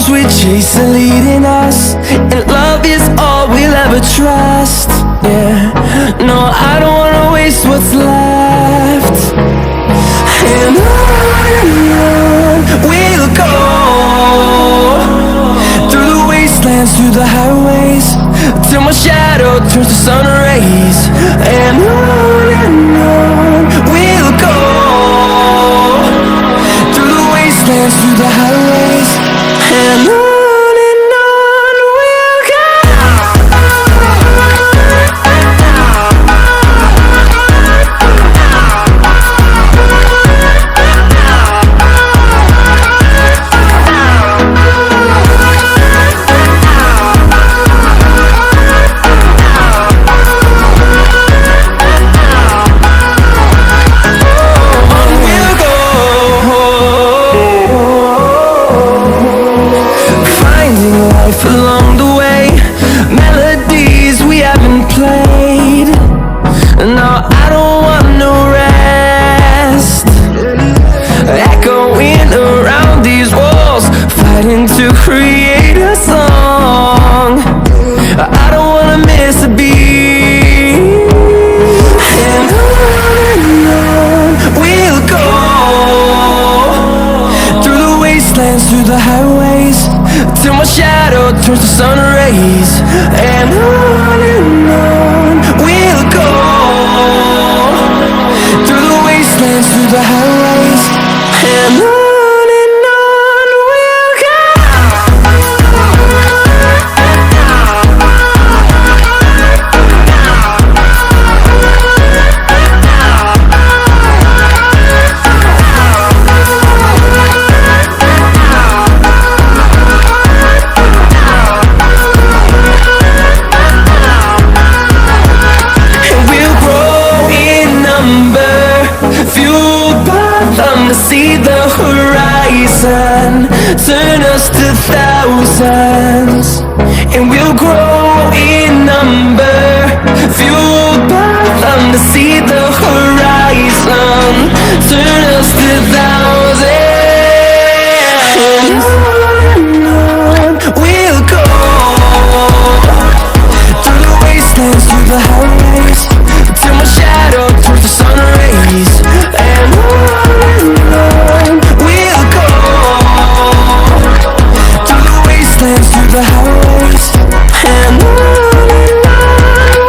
storms we chase are leading us, and love is all we'll ever trust. Yeah, no, I don't wanna waste what's left. And on we'll go, through the wastelands, through the highways, till my shadow turns to sun rays. And on we'll go, through the wastelands, through the highways, and on we'll go. Along the way, melodies we haven't played. No, I don't want no rest. Echoing around these walls, fighting to create a song. I don't wanna miss a beat. And on we'll go, through the wastelands, through the highways, till my shadow turns to sun rays. And on we'll go, through the wastelands, through the highways, and on we'll go. To see the horizon turn us to thousands, and we'll grow in number, fueled by them. To see the horizon turn us to thousands, and on we'll go, through the wastelands, through the highways, till my shadow turns to sun rays. And on we'll go, through the wastelands, through the highways, and on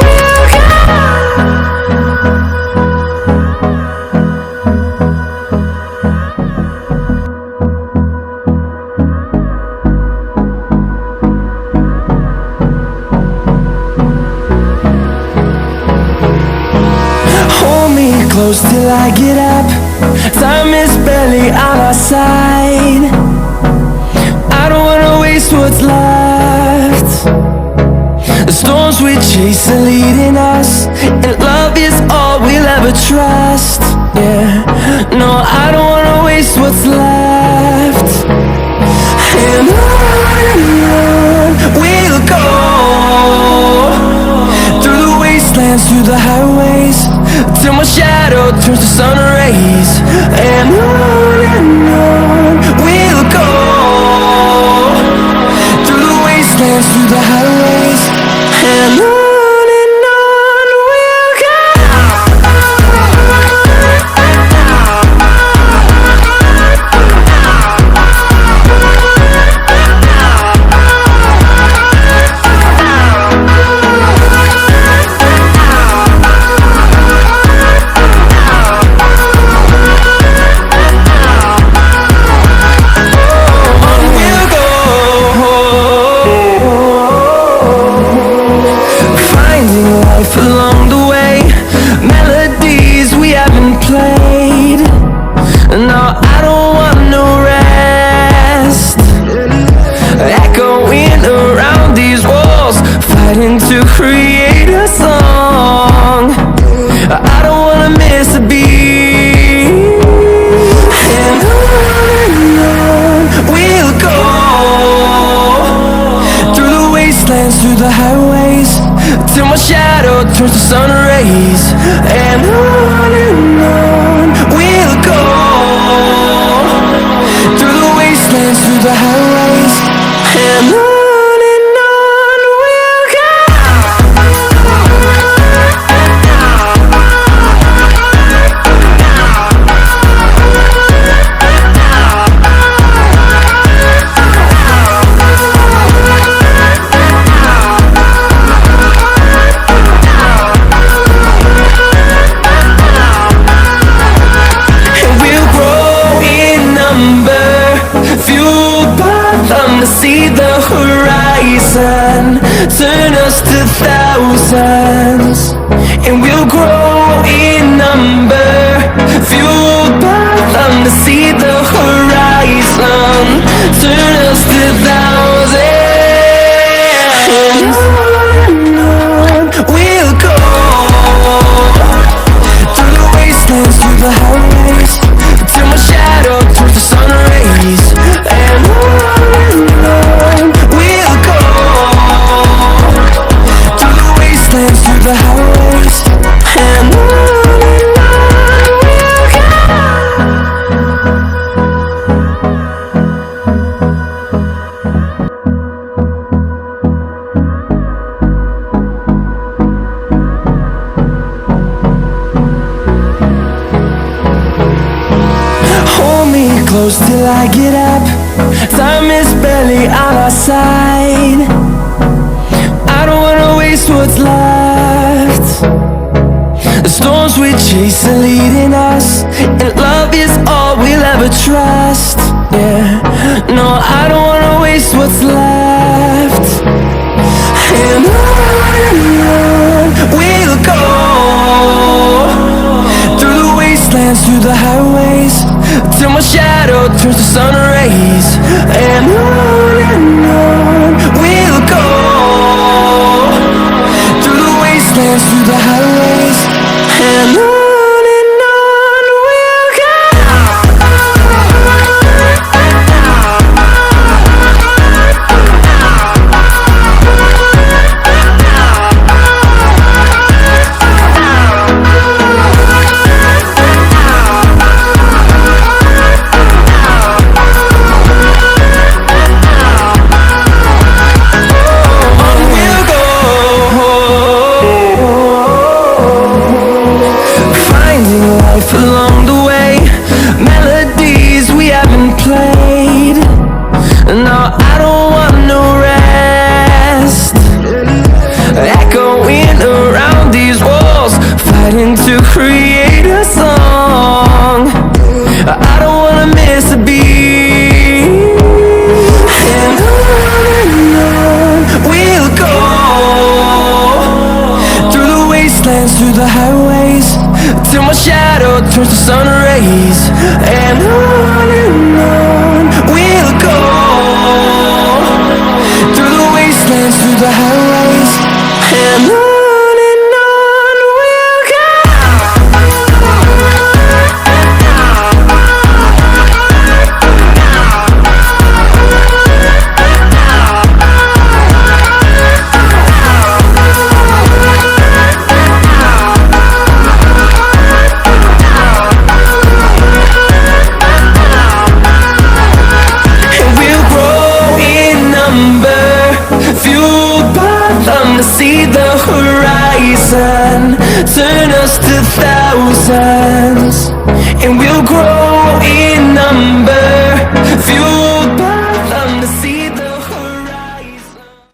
we'll go. Hold me close till I get up. Time is barely on our side. I don't wanna waste what's left. The storms we chase are leading us, and love is all we'll ever trust. Yeah, no, I don't wanna waste what's left. And on we'll go, through the wastelands, through the highways, till my shadow turns to sun rays. And on we'll go, through the wastelands, through the highways, and on we'll go. Along the way, melodies we haven't played. No, I don't want no rest. Echoing around these walls, fighting to create a song. I don't wanna miss a beat. And on we'll go, through the wastelands, through the highways, till my shadow turns to sun rays. And on we'll go, through the wastelands, through the highways, fueled by them to see the horizon, turn us to thousands. And on we'll go, through the wastelands, through the highways, till my shadow turns to sun rays. And on we'll go, through the wastelands, through the highways. And on we'll close till I get up. Time is barely on our side. I don't wanna waste what's left. The storms we chase are leading us, and love is all we'll ever trust. Yeah, no, I don't wanna waste what's left. And on we'll go, through the wastelands, through the highways, till my shadow turns to sun rays. And on we'll go, through the wastelands, through the highways. And on we'll go. Along the way, melodies we haven't played. No, I don't want no rest. Echoing around these walls, fighting to create a song. I don't wanna miss a beat. And on we'll go, through the wastelands, through the highways, till my shadow turns to sun rays. And on we'll go, through the wastelands, through the highways. And on we'll go. See the horizon, turn us to thousands, and we'll grow in number, fuel